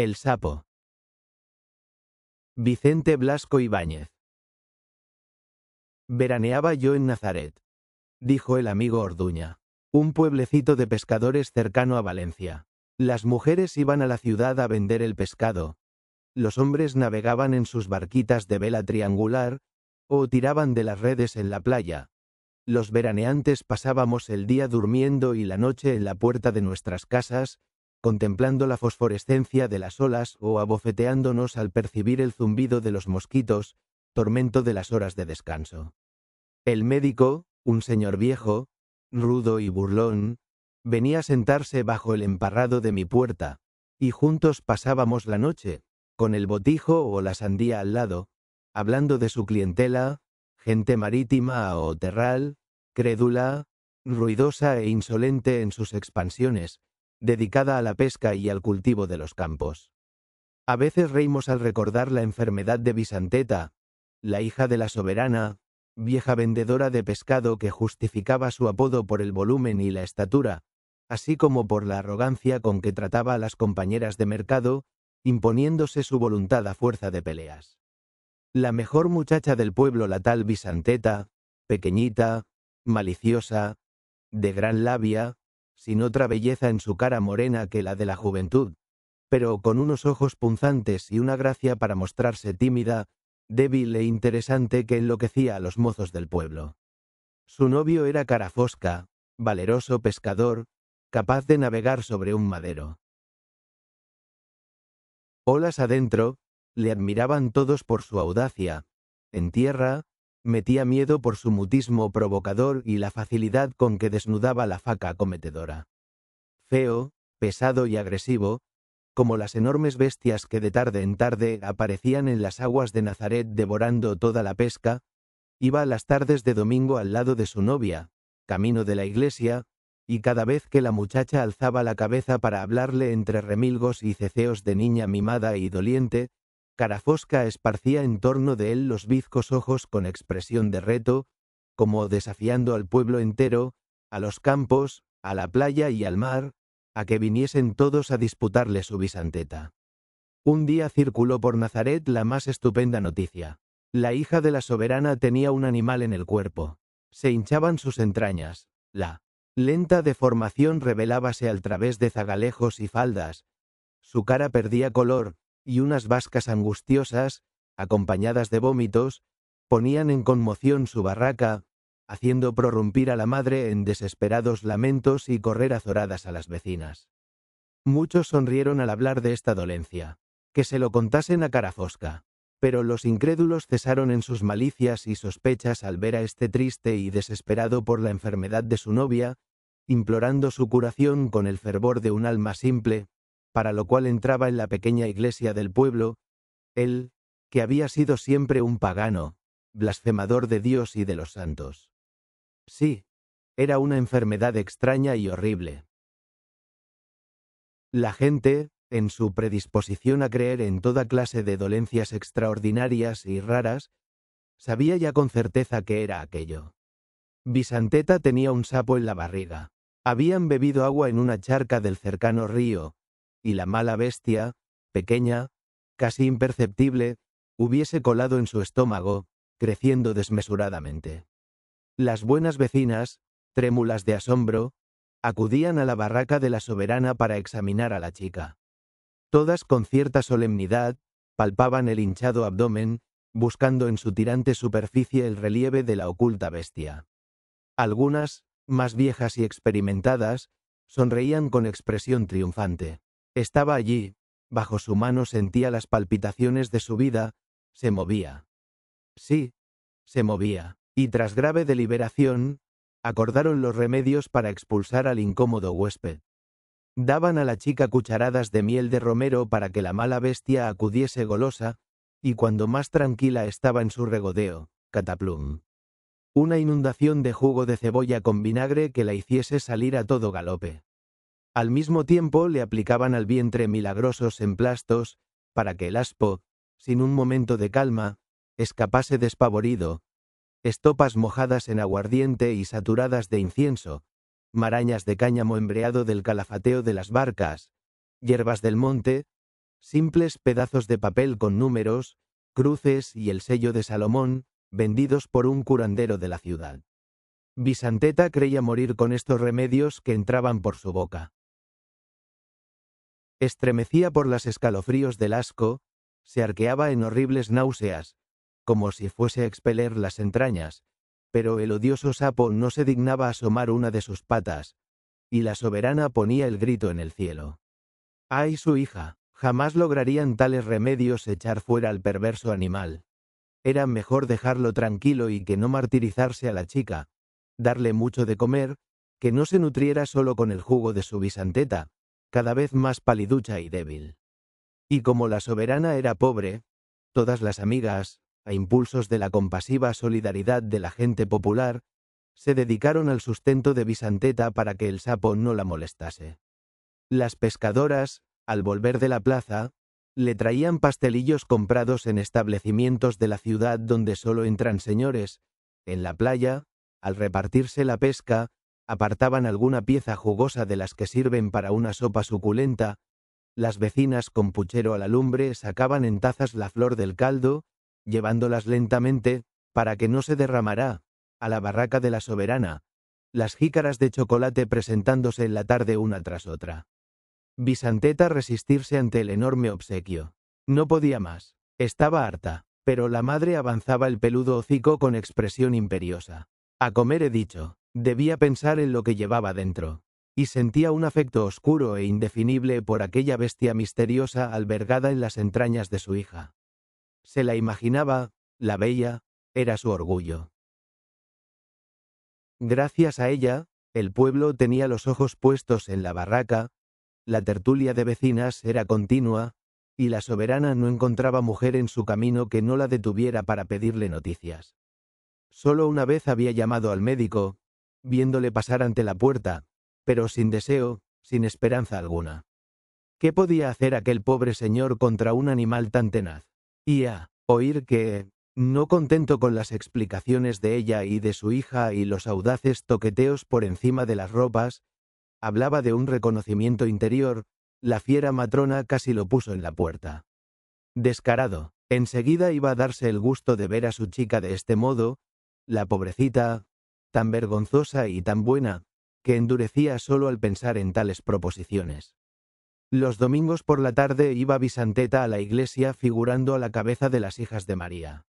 El sapo. Vicente Blasco Ibáñez. Veraneaba yo en Nazaret, dijo el amigo Orduña, un pueblecito de pescadores cercano a Valencia. Las mujeres iban a la ciudad a vender el pescado, los hombres navegaban en sus barquitas de vela triangular, o tiraban de las redes en la playa. Los veraneantes pasábamos el día durmiendo y la noche en la puerta de nuestras casas, contemplando la fosforescencia de las olas o abofeteándonos al percibir el zumbido de los mosquitos, tormento de las horas de descanso. El médico, un señor viejo, rudo y burlón, venía a sentarse bajo el emparrado de mi puerta, y juntos pasábamos la noche, con el botijo o la sandía al lado, hablando de su clientela, gente marítima o terral, crédula, ruidosa e insolente en sus expansiones, dedicada a la pesca y al cultivo de los campos. A veces reímos al recordar la enfermedad de Visanteta, la hija de la soberana, vieja vendedora de pescado que justificaba su apodo por el volumen y la estatura, así como por la arrogancia con que trataba a las compañeras de mercado, imponiéndose su voluntad a fuerza de peleas. La mejor muchacha del pueblo, la tal Visanteta, pequeñita, maliciosa, de gran labia, sin otra belleza en su cara morena que la de la juventud, pero con unos ojos punzantes y una gracia para mostrarse tímida, débil e interesante que enloquecía a los mozos del pueblo. Su novio era Carafosca, valeroso pescador, capaz de navegar sobre un madero. Olas adentro, le admiraban todos por su audacia. En tierra, metía miedo por su mutismo provocador y la facilidad con que desnudaba la faca acometedora. Feo, pesado y agresivo, como las enormes bestias que de tarde en tarde aparecían en las aguas de Nazaret devorando toda la pesca, iba a las tardes de domingo al lado de su novia, camino de la iglesia, y cada vez que la muchacha alzaba la cabeza para hablarle entre remilgos y ceceos de niña mimada y doliente, Carafosca esparcía en torno de él los bizcos ojos con expresión de reto, como desafiando al pueblo entero, a los campos, a la playa y al mar, a que viniesen todos a disputarle su Visanteta. Un día circuló por Nazaret la más estupenda noticia. La hija de la soberana tenía un animal en el cuerpo. Se hinchaban sus entrañas. La lenta deformación revelábase al través de zagalejos y faldas. Su cara perdía color, y unas bascas angustiosas, acompañadas de vómitos, ponían en conmoción su barraca, haciendo prorrumpir a la madre en desesperados lamentos y correr azoradas a las vecinas. Muchos sonrieron al hablar de esta dolencia. Que se lo contasen a Carafosca. Pero los incrédulos cesaron en sus malicias y sospechas al ver a este triste y desesperado por la enfermedad de su novia, implorando su curación con el fervor de un alma simple, para lo cual entraba en la pequeña iglesia del pueblo, él, que había sido siempre un pagano, blasfemador de Dios y de los santos. Sí, era una enfermedad extraña y horrible. La gente, en su predisposición a creer en toda clase de dolencias extraordinarias y raras, sabía ya con certeza qué era aquello. Visanteta tenía un sapo en la barriga. Habían bebido agua en una charca del cercano río, y la mala bestia, pequeña, casi imperceptible, hubiese colado en su estómago, creciendo desmesuradamente. Las buenas vecinas, trémulas de asombro, acudían a la barraca de la soberana para examinar a la chica. Todas con cierta solemnidad, palpaban el hinchado abdomen, buscando en su tirante superficie el relieve de la oculta bestia. Algunas, más viejas y experimentadas, sonreían con expresión triunfante. Estaba allí, bajo su mano sentía las palpitaciones de su vida, se movía. Sí, se movía, y tras grave deliberación, acordaron los remedios para expulsar al incómodo huésped. Daban a la chica cucharadas de miel de romero para que la mala bestia acudiese golosa, y cuando más tranquila estaba en su regodeo, cataplum. Una inundación de jugo de cebolla con vinagre que la hiciese salir a todo galope. Al mismo tiempo le aplicaban al vientre milagrosos emplastos, para que el aspo, sin un momento de calma, escapase despavorido, estopas mojadas en aguardiente y saturadas de incienso, marañas de cáñamo embreado del calafateo de las barcas, hierbas del monte, simples pedazos de papel con números, cruces y el sello de Salomón, vendidos por un curandero de la ciudad. Visanteta creía morir con estos remedios que entraban por su boca. Estremecía por los escalofríos del asco, se arqueaba en horribles náuseas, como si fuese a expeler las entrañas, pero el odioso sapo no se dignaba asomar una de sus patas, y la soberana ponía el grito en el cielo. ¡Ay, su hija! Jamás lograrían tales remedios echar fuera al perverso animal. Era mejor dejarlo tranquilo y que no martirizarse a la chica, darle mucho de comer, que no se nutriera solo con el jugo de su Visanteta, cada vez más paliducha y débil. Y como la soberana era pobre, todas las amigas, a impulsos de la compasiva solidaridad de la gente popular, se dedicaron al sustento de Visanteta para que el sapo no la molestase. Las pescadoras, al volver de la plaza, le traían pastelillos comprados en establecimientos de la ciudad donde solo entran señores. En la playa, al repartirse la pesca, apartaban alguna pieza jugosa de las que sirven para una sopa suculenta. Las vecinas con puchero a la lumbre sacaban en tazas la flor del caldo, llevándolas lentamente, para que no se derramará, a la barraca de la soberana, las jícaras de chocolate presentándose en la tarde una tras otra. Visanteta resistirse ante el enorme obsequio. No podía más. Estaba harta, pero la madre avanzaba el peludo hocico con expresión imperiosa. A comer he dicho. Debía pensar en lo que llevaba dentro. Y sentía un afecto oscuro e indefinible por aquella bestia misteriosa albergada en las entrañas de su hija. Se la imaginaba, la veía, era su orgullo. Gracias a ella, el pueblo tenía los ojos puestos en la barraca, la tertulia de vecinas era continua, y la soberana no encontraba mujer en su camino que no la detuviera para pedirle noticias. Solo una vez había llamado al médico, viéndole pasar ante la puerta, pero sin deseo, sin esperanza alguna. ¿Qué podía hacer aquel pobre señor contra un animal tan tenaz? Y a oír que, no contento con las explicaciones de ella y de su hija y los audaces toqueteos por encima de las ropas, hablaba de un reconocimiento interior, la fiera matrona casi lo puso en la puerta. Descarado, enseguida iba a darse el gusto de ver a su chica de este modo, la pobrecita, tan vergonzosa y tan buena, que endurecía solo al pensar en tales proposiciones. Los domingos por la tarde iba Visanteta a la iglesia figurando a la cabeza de las hijas de María.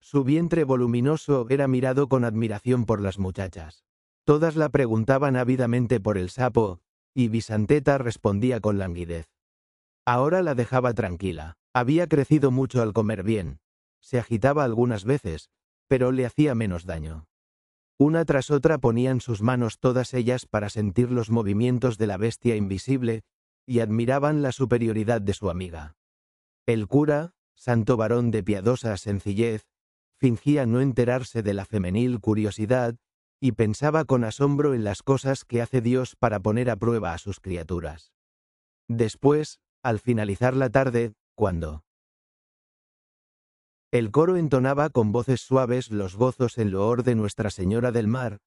Su vientre voluminoso era mirado con admiración por las muchachas. Todas la preguntaban ávidamente por el sapo, y Visanteta respondía con languidez. Ahora la dejaba tranquila. Había crecido mucho al comer bien. Se agitaba algunas veces, pero le hacía menos daño. Una tras otra ponían sus manos todas ellas para sentir los movimientos de la bestia invisible, y admiraban la superioridad de su amiga. El cura, santo varón de piadosa sencillez, fingía no enterarse de la femenil curiosidad, y pensaba con asombro en las cosas que hace Dios para poner a prueba a sus criaturas. Después, al finalizar la tarde, cuando el coro entonaba con voces suaves los gozos en loor de Nuestra Señora del Mar,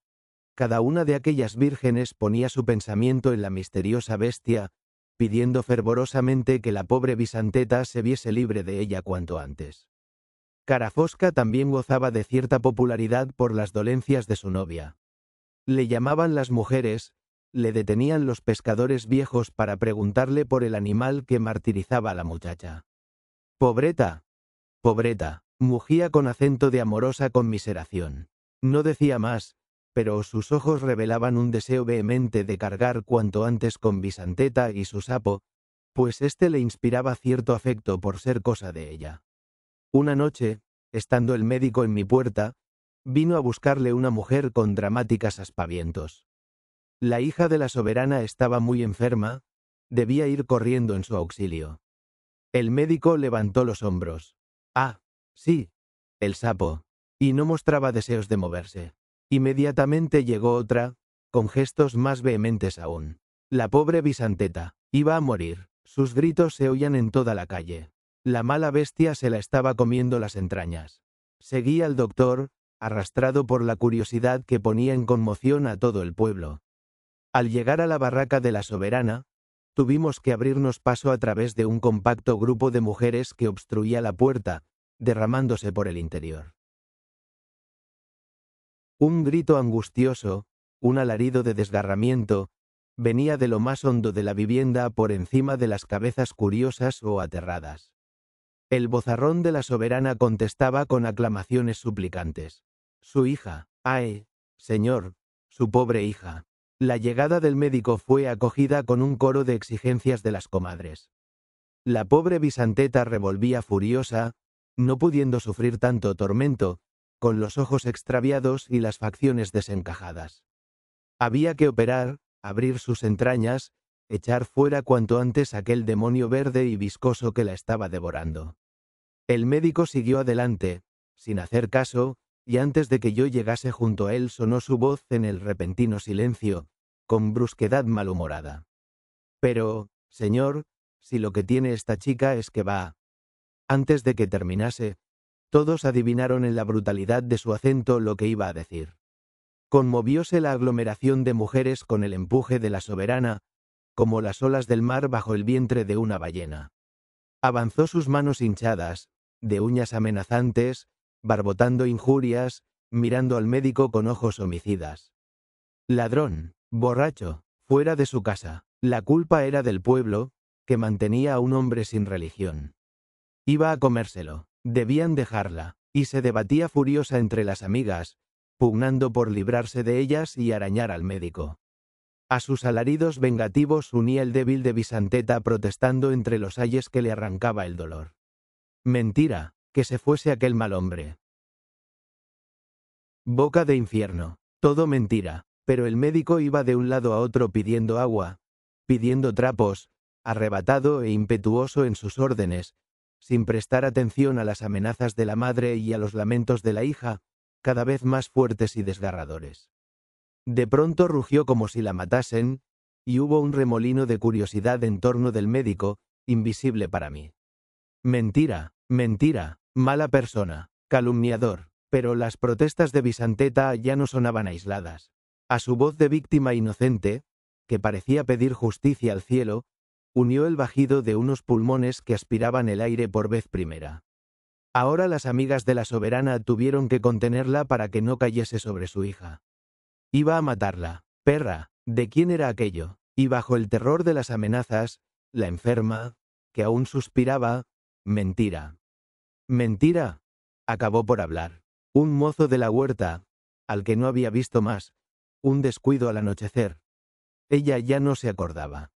cada una de aquellas vírgenes ponía su pensamiento en la misteriosa bestia, pidiendo fervorosamente que la pobre Visanteta se viese libre de ella cuanto antes. Carafosca también gozaba de cierta popularidad por las dolencias de su novia. Le llamaban las mujeres, le detenían los pescadores viejos para preguntarle por el animal que martirizaba a la muchacha. «Pobreta, pobreta», mugía con acento de amorosa conmiseración. No decía más, pero sus ojos revelaban un deseo vehemente de cargar cuanto antes con Visanteta y su sapo, pues éste le inspiraba cierto afecto por ser cosa de ella. Una noche, estando el médico en mi puerta, vino a buscarle una mujer con dramáticas aspavientos. La hija de la soberana estaba muy enferma, debía ir corriendo en su auxilio. El médico levantó los hombros. Ah, sí, el sapo, y no mostraba deseos de moverse. Inmediatamente llegó otra, con gestos más vehementes aún. La pobre Visanteta iba a morir, sus gritos se oían en toda la calle. La mala bestia se la estaba comiendo las entrañas. Seguía al doctor, arrastrado por la curiosidad que ponía en conmoción a todo el pueblo. Al llegar a la barraca de la soberana, Tuvimos que abrirnos paso a través de un compacto grupo de mujeres que obstruía la puerta, derramándose por el interior. Un grito angustioso, un alarido de desgarramiento, venía de lo más hondo de la vivienda por encima de las cabezas curiosas o aterradas. El vozarrón de la soberana contestaba con aclamaciones suplicantes. Su hija, ¡ay, señor! Su pobre hija. La llegada del médico fue acogida con un coro de exigencias de las comadres. La pobre Bisanteta revolvía furiosa, no pudiendo sufrir tanto tormento, con los ojos extraviados y las facciones desencajadas. Había que operar, abrir sus entrañas, echar fuera cuanto antes aquel demonio verde y viscoso que la estaba devorando. El médico siguió adelante, sin hacer caso, y antes de que yo llegase junto a él sonó su voz en el repentino silencio, con brusquedad malhumorada. Pero, señor, si lo que tiene esta chica es que va... Antes de que terminase, todos adivinaron en la brutalidad de su acento lo que iba a decir. Conmovióse la aglomeración de mujeres con el empuje de la soberana, como las olas del mar bajo el vientre de una ballena. Avanzó sus manos hinchadas, de uñas amenazantes, barbotando injurias, mirando al médico con ojos homicidas. Ladrón, borracho, fuera de su casa. La culpa era del pueblo, que mantenía a un hombre sin religión. Iba a comérselo, debían dejarla, y se debatía furiosa entre las amigas, pugnando por librarse de ellas y arañar al médico. A sus alaridos vengativos unía el débil de Bisanteta protestando entre los ayes que le arrancaba el dolor. Mentira, que se fuese aquel mal hombre. Boca de infierno, todo mentira, pero el médico iba de un lado a otro pidiendo agua, pidiendo trapos, arrebatado e impetuoso en sus órdenes, sin prestar atención a las amenazas de la madre y a los lamentos de la hija, cada vez más fuertes y desgarradores. De pronto rugió como si la matasen, y hubo un remolino de curiosidad en torno del médico, invisible para mí. Mentira, mentira, mala persona, calumniador, pero las protestas de Bisanteta ya no sonaban aisladas. A su voz de víctima inocente, que parecía pedir justicia al cielo, unió el bajido de unos pulmones que aspiraban el aire por vez primera. Ahora las amigas de la soberana tuvieron que contenerla para que no cayese sobre su hija. Iba a matarla, perra, ¿de quién era aquello? Y bajo el terror de las amenazas, la enferma, que aún suspiraba, mentira. Mentira, acabó por hablar. Un mozo de la huerta, al que no había visto más, un descuido al anochecer. Ella ya no se acordaba.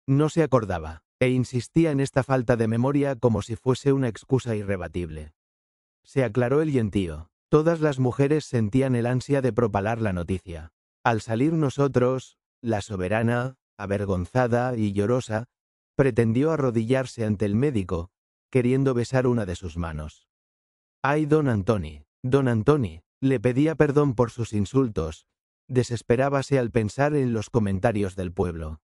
No se acordaba, e insistía en esta falta de memoria como si fuese una excusa irrebatible. Se aclaró el yentío. Todas las mujeres sentían el ansia de propalar la noticia. Al salir nosotros, la soberana, avergonzada y llorosa, pretendió arrodillarse ante el médico, queriendo besar una de sus manos. ¡Ay, don Antoni! Don Antoni, le pedía perdón por sus insultos, desesperábase al pensar en los comentarios del pueblo.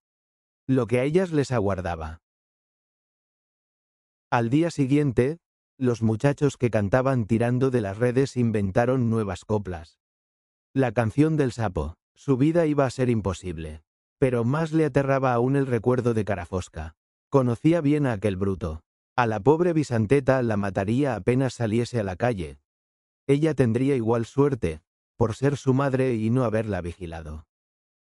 Lo que a ellas les aguardaba. Al día siguiente, los muchachos que cantaban tirando de las redes inventaron nuevas coplas. La canción del sapo, su vida iba a ser imposible. Pero más le aterraba aún el recuerdo de Carafosca. Conocía bien a aquel bruto. A la pobre Bisanteta la mataría apenas saliese a la calle. Ella tendría igual suerte, por ser su madre y no haberla vigilado.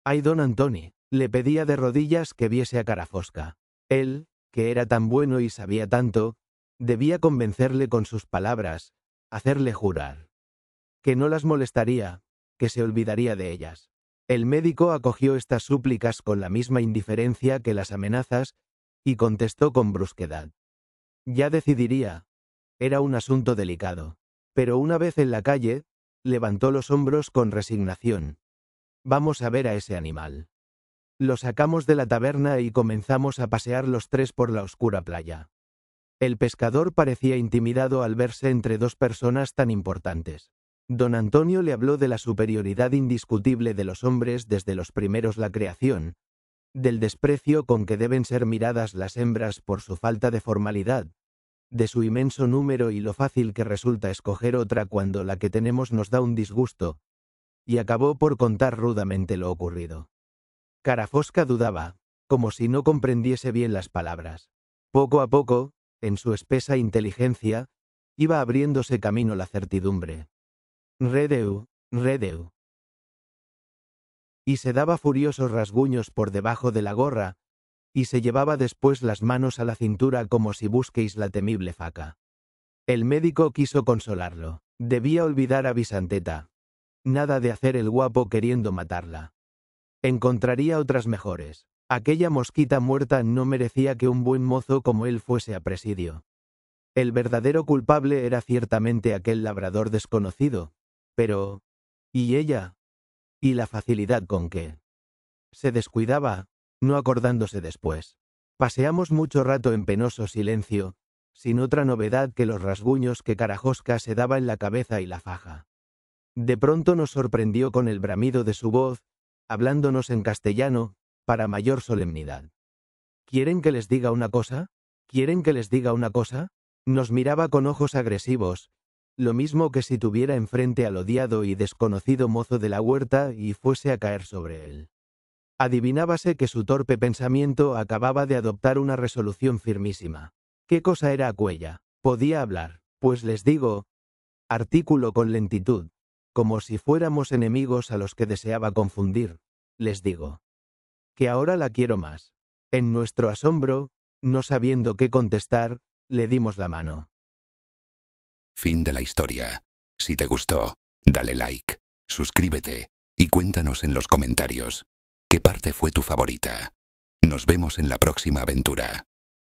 ¡Ay, don Antoni! Le pedía de rodillas que viese a Carafosca. Él, que era tan bueno y sabía tanto, debía convencerle con sus palabras, hacerle jurar. Que no las molestaría, que se olvidaría de ellas. El médico acogió estas súplicas con la misma indiferencia que las amenazas y contestó con brusquedad. Ya decidiría. Era un asunto delicado. Pero una vez en la calle, levantó los hombros con resignación. Vamos a ver a ese animal. Lo sacamos de la taberna y comenzamos a pasear los tres por la oscura playa. El pescador parecía intimidado al verse entre dos personas tan importantes. Don Antonio le habló de la superioridad indiscutible de los hombres desde los primeros la creación, del desprecio con que deben ser miradas las hembras por su falta de formalidad, de su inmenso número y lo fácil que resulta escoger otra cuando la que tenemos nos da un disgusto, y acabó por contar rudamente lo ocurrido. Carafosca dudaba, como si no comprendiese bien las palabras. Poco a poco, en su espesa inteligencia, iba abriéndose camino la certidumbre. Redeu, redeu. Y se daba furiosos rasguños por debajo de la gorra, y se llevaba después las manos a la cintura como si busquéis la temible faca. El médico quiso consolarlo. Debía olvidar a Visanteta. Nada de hacer el guapo queriendo matarla. Encontraría otras mejores. Aquella mosquita muerta no merecía que un buen mozo como él fuese a presidio. El verdadero culpable era ciertamente aquel labrador desconocido. Pero... ¿y ella? ¿Y la facilidad con que se descuidaba, no acordándose después? Paseamos mucho rato en penoso silencio, sin otra novedad que los rasguños que Carajosca se daba en la cabeza y la faja. De pronto nos sorprendió con el bramido de su voz, hablándonos en castellano, para mayor solemnidad. ¿Quieren que les diga una cosa? ¿Quieren que les diga una cosa? Nos miraba con ojos agresivos, lo mismo que si tuviera enfrente al odiado y desconocido mozo de la huerta y fuese a caer sobre él. Adivinábase que su torpe pensamiento acababa de adoptar una resolución firmísima. ¿Qué cosa era aquella? Podía hablar, pues les digo, artículo con lentitud, como si fuéramos enemigos a los que deseaba confundir, les digo, que ahora la quiero más. En nuestro asombro, no sabiendo qué contestar, le dimos la mano. Fin de la historia. Si te gustó, dale like, suscríbete y cuéntanos en los comentarios qué parte fue tu favorita. Nos vemos en la próxima aventura.